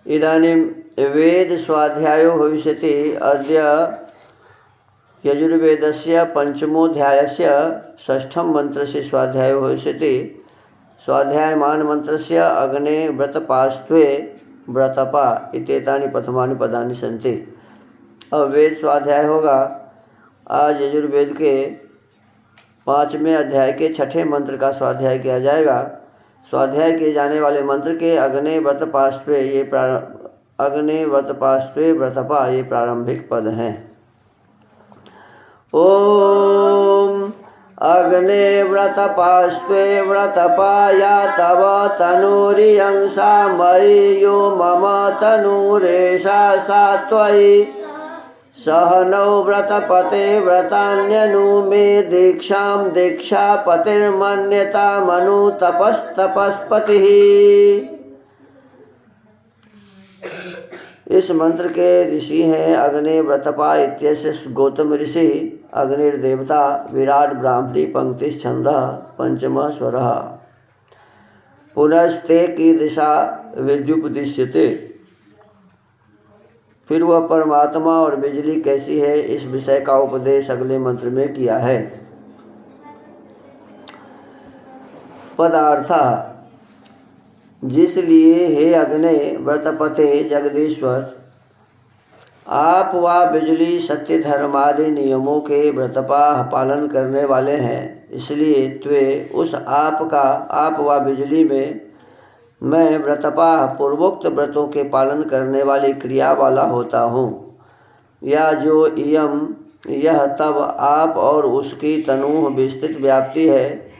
इदानीं वेदस्वाध्यायो भविष्यति। अद्य यजुर्वेदस्य पंचमोऽध्यायस्य षष्ठं मन्त्रस्य स्वाध्यायो भविष्यति। स्वाध्यायमान मन्त्रस्य अग्ने व्रतपास्त्वे व्रतपा इत्येतानि प्रथमानि पदानि सन्ति। अब वेद स्वाध्याय होगा। आज यजुर्वेद के 5वें अध्याय के 6ठे मंत्र का स्वाध्याय किया जाएगा। स्वाध्याय किए जाने वाले मंत्र के अग्ने व्रतपास्त्वे व्रतपा ये प्रारंभिक पद हैं। ओम अग्ने व्रतपास्त्वे व्रतपा या तव तनूरियंसा मयि यो मम तनूरेषा सा त्वयि सहनौ व्रतपते व्रतान्यनु मे दीक्षां दीक्षापतिर्मन्यतामनु तपस्तपस्पतिः। इस मंत्र के ऋषि हैं अग्ने व्रतपा इत्यस्य गौतम ऋषि। अग्निर्देवता विराट ब्राह्मणी पंक्ति छंदः पंचमः स्वरः। पुनस्ते की दिशा विद्युपदिश्यते। फिर वह परमात्मा और बिजली कैसी है, इस विषय का उपदेश अगले मंत्र में किया है। पदार्थ जिसलिए हे अग्ने व्रतपते जगदीश्वर, आप व बिजली सत्य धर्मादि नियमों के व्रतपा पालन करने वाले हैं, इसलिए त्वे उस आप व बिजली में मैं व्रतपा पूर्वोक्त व्रतों के पालन करने वाली क्रिया वाला होता हूँ। या जो यह तब आप और उसकी तनु विस्तृत व्याप्ति है,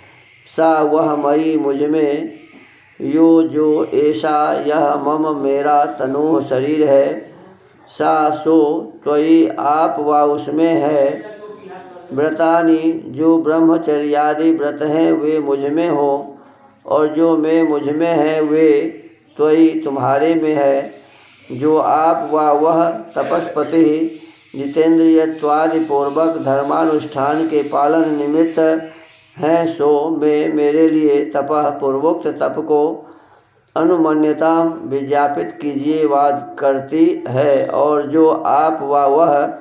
सा वह मई मुझ में, यो जो ऐसा यह मम मेरा तनु शरीर है, सा सो त्वयि आप व उसमें है। व्रतानि जो ब्रह्मचर्यादि व्रत हैं वे मुझ में हो, और जो मैं मुझ में है वे त्वयि तुम्हारे में है। जो आप व वह तपस्पति जितेंद्रियत्वादि पूर्वक धर्मानुष्ठान के पालन निमित्त हैं, सो मैं मेरे लिए तपः पूर्वोक्त तप को अनुमन्यता विज्ञापित कीजिए वाद करती है। और जो आप व वह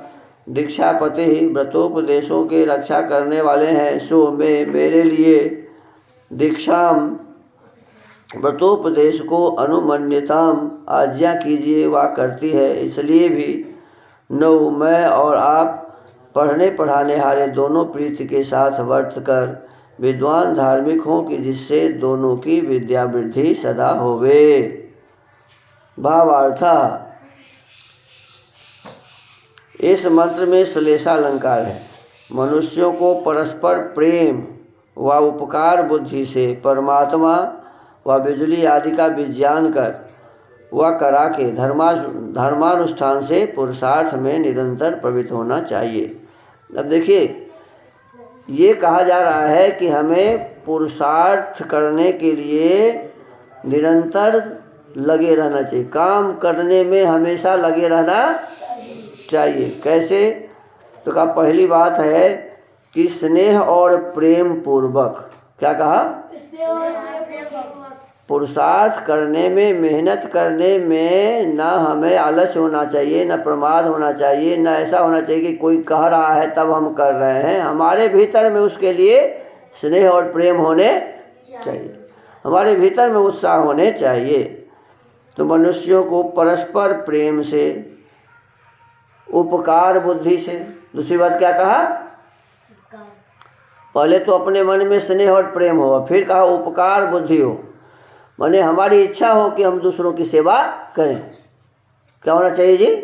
दीक्षापति व्रतोपदेशों के रक्षा करने वाले हैं, सो मैं मेरे लिए दीक्षाम व्रतोपदेश को अनुमन्यताम आज्ञा कीजिए वा करती है। इसलिए भी नौ मैं और आप पढ़ने पढ़ाने हारे दोनों प्रीति के साथ वर्त कर विद्वान धार्मिक हों कि जिससे दोनों की विद्या वृद्धि सदा होवे। भावार्थ, इस मंत्र में श्लेषालंकार है। मनुष्यों को परस्पर प्रेम व उपकार बुद्धि से परमात्मा व बिजली आदि का विज्ञान कर व करा के धर्मानुष्ठान से पुरुषार्थ में निरंतर प्रवृत्त होना चाहिए। अब देखिए, ये कहा जा रहा है कि हमें पुरुषार्थ करने के लिए निरंतर लगे रहना चाहिए, काम करने में हमेशा लगे रहना चाहिए। कैसे? तो कहा, पहली बात है कि स्नेह और प्रेम पूर्वक। क्या कहा? पुरुषार्थ करने में, मेहनत करने में न हमें आलस्य होना चाहिए, न प्रमाद होना चाहिए, न ऐसा होना चाहिए कि कोई कह रहा है तब हम कर रहे हैं। हमारे भीतर में उसके लिए स्नेह और प्रेम होने चाहिए, हमारे भीतर में उत्साह होने चाहिए। तो मनुष्यों को परस्पर प्रेम से, उपकार बुद्धि से। दूसरी बात क्या कहा? पहले तो अपने मन में स्नेह और प्रेम हो, फिर कहा उपकार बुद्धि हो, माने हमारी इच्छा हो कि हम दूसरों की सेवा करें। क्या होना चाहिए जी?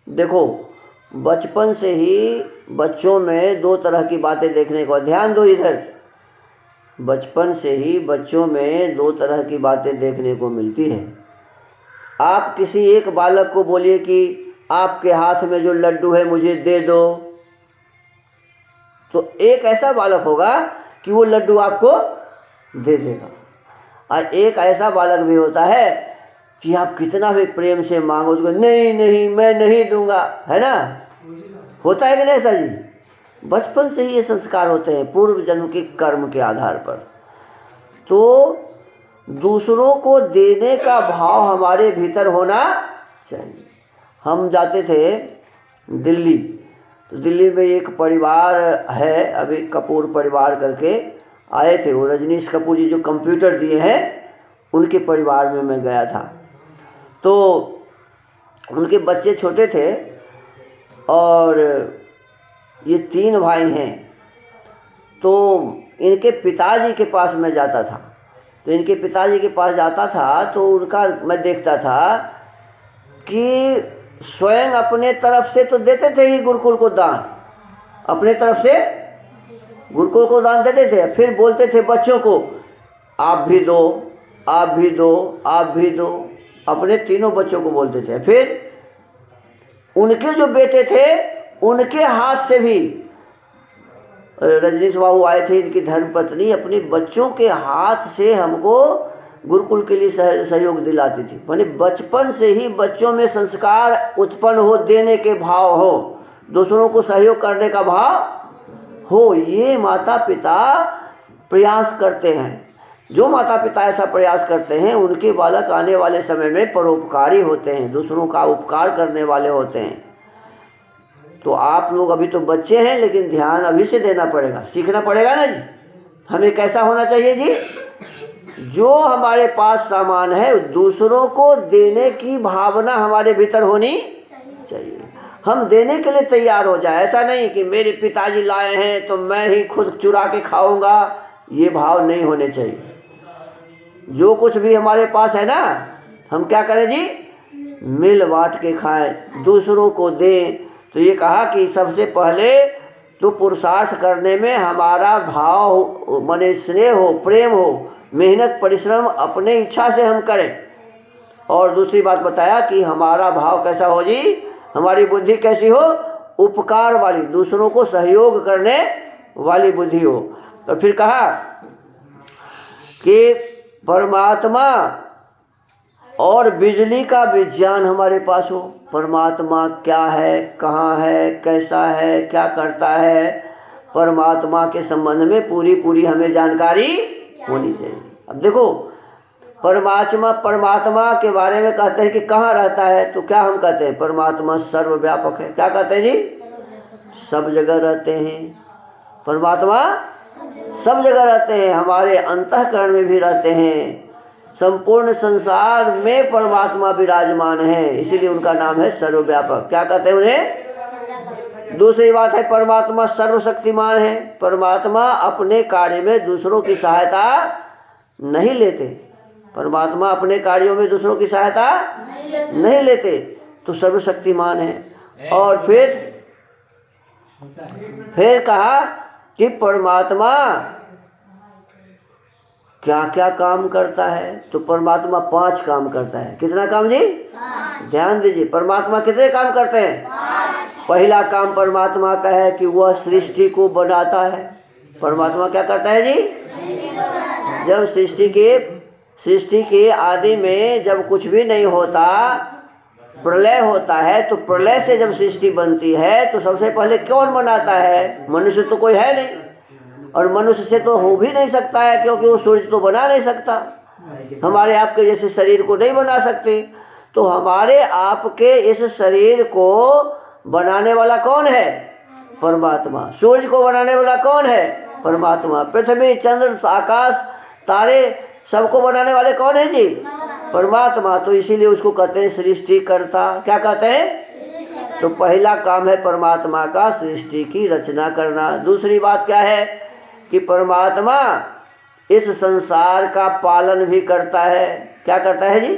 देखो, बचपन से ही बच्चों में दो तरह की बातें देखने को, ध्यान दो इधर, बचपन से ही बच्चों में दो तरह की बातें देखने को मिलती है। आप किसी एक बालक को बोलिए कि आपके हाथ में जो लड्डू है मुझे दे दो, तो एक ऐसा बालक होगा कि वो लड्डू आपको दे देगा। और एक ऐसा बालक भी होता है कि आप कितना भी प्रेम से मांगो तो नहीं नहीं मैं नहीं दूंगा, है ना? होता है कि नहीं ऐसा जी? बचपन से ही ये संस्कार होते हैं पूर्व जन्म के कर्म के आधार पर। तो दूसरों को देने का भाव हमारे भीतर होना चाहिए। हम जाते थे दिल्ली, तो दिल्ली में एक परिवार है, अभी कपूर परिवार करके आए थे। वो रजनीश कपूर जी जो कंप्यूटर दिए हैं, उनके परिवार में मैं गया था। तो उनके बच्चे छोटे थे और ये 3 भाई हैं। तो इनके पिताजी के पास मैं जाता था, तो इनके पिताजी के पास जाता था तो उनका मैं देखता था कि स्वयं अपने तरफ से तो देते थे ही गुरुकुल को दान, अपने तरफ से गुरुकुल को दान देते थे। फिर बोलते थे बच्चों को आप भी दो, आप भी दो, आप भी दो, अपने तीनों बच्चों को बोलते थे। फिर उनके जो बेटे थे उनके हाथ से भी, रजनीश बाबू आए थे, इनकी धर्मपत्नी अपने बच्चों के हाथ से हमको गुरुकुल के लिए सहयोग दिलाती थी। माने बचपन से ही बच्चों में संस्कार उत्पन्न हो, देने के भाव हो, दूसरों को सहयोग करने का भाव हो। ये माता पिता प्रयास करते हैं। जो माता पिता ऐसा प्रयास करते हैं उनके बालक आने वाले समय में परोपकारी होते हैं, दूसरों का उपकार करने वाले होते हैं। तो आप लोग अभी तो बच्चे हैं, लेकिन ध्यान अभी से देना पड़ेगा, सीखना पड़ेगा ना जी। हमें कैसा होना चाहिए जी? जो हमारे पास सामान है दूसरों को देने की भावना हमारे भीतर होनी चाहिए। हम देने के लिए तैयार हो जाए। ऐसा नहीं कि मेरे पिताजी लाए हैं तो मैं ही खुद चुरा के खाऊंगा, ये भाव नहीं होने चाहिए। जो कुछ भी हमारे पास है ना, हम क्या करें जी? मिल बांट के खाएं, दूसरों को दें। तो ये कहा कि सबसे पहले तो पुरुषार्थ करने में हमारा भाव माने स्नेह हो, प्रेम हो, मेहनत परिश्रम अपने इच्छा से हम करें। और दूसरी बात बताया कि हमारा भाव कैसा हो जी? हमारी बुद्धि कैसी हो? उपकार वाली, दूसरों को सहयोग करने वाली बुद्धि हो। तो फिर कहा कि परमात्मा और बिजली का विज्ञान हमारे पास हो। परमात्मा क्या है, कहाँ है, कैसा है, क्या करता है, परमात्मा के संबंध में पूरी हमें जानकारी होनी चाहिए। अब देखो, परमात्मा के बारे में कहते हैं कि कहाँ रहता है, तो क्या हम कहते हैं? परमात्मा सर्वव्यापक है। क्या कहते हैं जी? सब जगह रहते हैं। परमात्मा सब जगह रहते हैं, हमारे अंतःकरण में भी रहते हैं। संपूर्ण संसार में परमात्मा विराजमान है, इसीलिए उनका नाम है सर्वव्यापक। क्या कहते हैं उन्हें? दूसरी बात है परमात्मा सर्वशक्तिमान है। परमात्मा अपने कार्य में दूसरों की सहायता नहीं लेते। परमात्मा अपने कार्यों में दूसरों की सहायता नहीं लेते, तो सर्वशक्तिमान है। और फिर कहा कि परमात्मा क्या क्या काम करता है, तो परमात्मा 5 काम करता है। कितना काम जी? ध्यान दीजिए, परमात्मा कितने काम करते हैं? 5। पहला काम परमात्मा का है कि वह सृष्टि को बनाता है। परमात्मा क्या करता है जी? जब सृष्टि के आदि में जब कुछ भी नहीं होता, प्रलय होता है, तो प्रलय से जब सृष्टि बनती है तो सबसे पहले कौन बनाता है? मनुष्य तो कोई है नहीं, और मनुष्य से तो हो भी नहीं सकता है, क्योंकि वो सूर्य तो बना नहीं सकता, हमारे आपके जैसे शरीर को नहीं बना सकते। तो हमारे आपके इस शरीर को बनाने वाला कौन है? परमात्मा। सूर्य को बनाने वाला कौन है? परमात्मा। पृथ्वी, चंद्र, आकाश, तारे, सबको बनाने वाले कौन है जी? परमात्मा। तो इसीलिए उसको कहते हैं सृष्टिकर्ता। क्या कहते हैं? तो पहला काम है परमात्मा का सृष्टि की रचना करना। दूसरी बात क्या है कि परमात्मा इस संसार का पालन भी करता है। क्या करता है जी?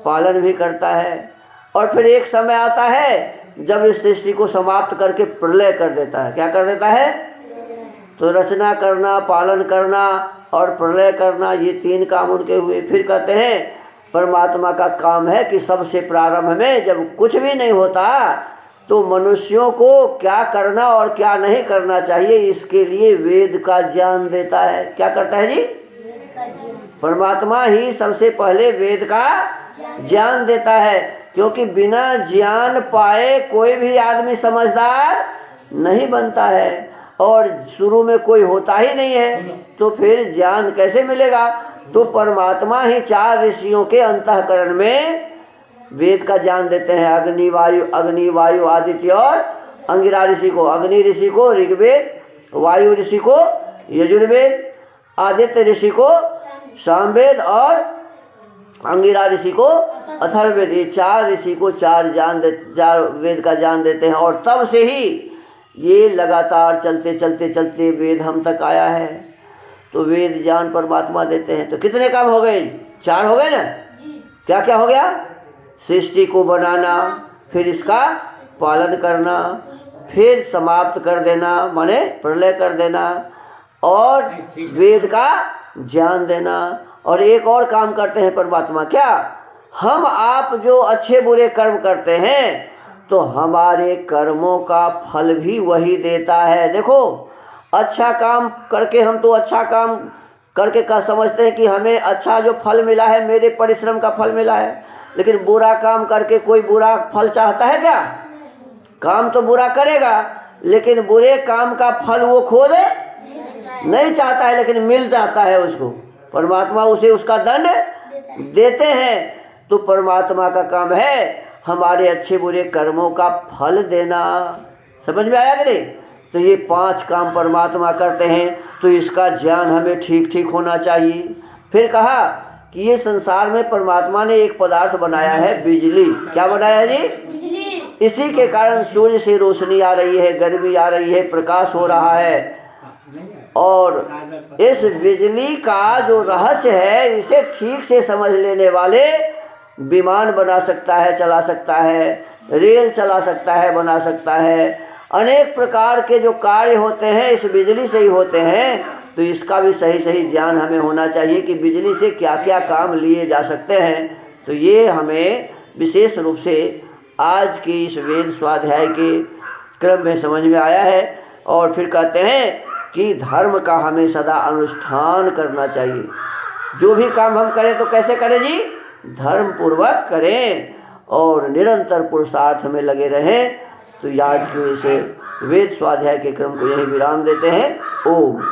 पालन भी करता है। और फिर एक समय आता है जब इस सृष्टि को समाप्त करके प्रलय कर देता है। क्या कर देता है? तो रचना करना, पालन करना और प्रलय करना, ये 3 काम उनके हुए। फिर कहते हैं परमात्मा का काम है कि सबसे प्रारंभ में जब कुछ भी नहीं होता तो मनुष्यों को क्या करना और क्या नहीं करना चाहिए, इसके लिए वेद का ज्ञान देता है। क्या करता है जी? परमात्मा ही सबसे पहले वेद का ज्ञान देता है, क्योंकि बिना ज्ञान पाए कोई भी आदमी समझदार नहीं बनता है, और शुरू में कोई होता ही नहीं है, तो फिर ज्ञान कैसे मिलेगा? तो परमात्मा ही 4 ऋषियों के अंतःकरण में वेद का ज्ञान देते हैं। अग्नि वायु आदित्य और अंगिरा ऋषि को, अग्नि ऋषि को ऋग्वेद, वायु ऋषि को यजुर्वेद, आदित्य ऋषि को सामवेद और अंगिरा ऋषि को अथर्ववेद। ये 4 ऋषि को 4 वेद का ज्ञान देते हैं। और तब से ही ये लगातार चलते वेद हम तक आया है। तो वेद ज्ञान परमात्मा देते हैं। तो कितने काम हो गए? 4 हो गए ना। क्या क्या हो गया? सृष्टि को बनाना, फिर इसका पालन करना, फिर समाप्त कर देना माने प्रलय कर देना, और वेद का ज्ञान देना। और एक और काम करते हैं परमात्मा, क्या? हम आप जो अच्छे बुरे कर्म करते हैं तो हमारे कर्मों का फल भी वही देता है। देखो, अच्छा काम करके हम तो अच्छा काम करके समझते हैं कि हमें अच्छा जो फल मिला है मेरे परिश्रम का फल मिला है, लेकिन बुरा काम करके कोई बुरा फल चाहता है क्या? काम तो बुरा करेगा लेकिन बुरे काम का फल वो खुद नहीं चाहता है, लेकिन मिल जाता है उसको। परमात्मा उसे उसका दंड देते हैं। तो परमात्मा का काम है हमारे अच्छे बुरे कर्मों का फल देना। समझ में आया कि नहीं? तो ये 5 काम परमात्मा करते हैं। तो इसका ज्ञान हमें ठीक ठीक होना चाहिए। फिर कहा कि ये संसार में परमात्मा ने एक पदार्थ बनाया है, बिजली। क्या बनाया है जी? बिजली। इसी के कारण सूर्य से रोशनी आ रही है, गर्मी आ रही है, प्रकाश हो रहा है। और इस बिजली का जो रहस्य है, इसे ठीक से समझ लेने वाले विमान बना सकता है, चला सकता है, रेल चला सकता है, बना सकता है। अनेक प्रकार के जो कार्य होते हैं इस बिजली से ही होते हैं। तो इसका भी सही सही ज्ञान हमें होना चाहिए कि बिजली से क्या क्या काम लिए जा सकते हैं। तो ये हमें विशेष रूप से आज के इस वेद स्वाध्याय के क्रम में समझ में आया है। और फिर कहते हैं कि धर्म का हमें सदा अनुष्ठान करना चाहिए। जो भी काम हम करें तो कैसे करें जी? धर्म पूर्वक करें और निरंतर पुरुषार्थ में लगे रहें। तो आज के इस वेद स्वाध्याय के क्रम को यही विराम देते हैं। ओम।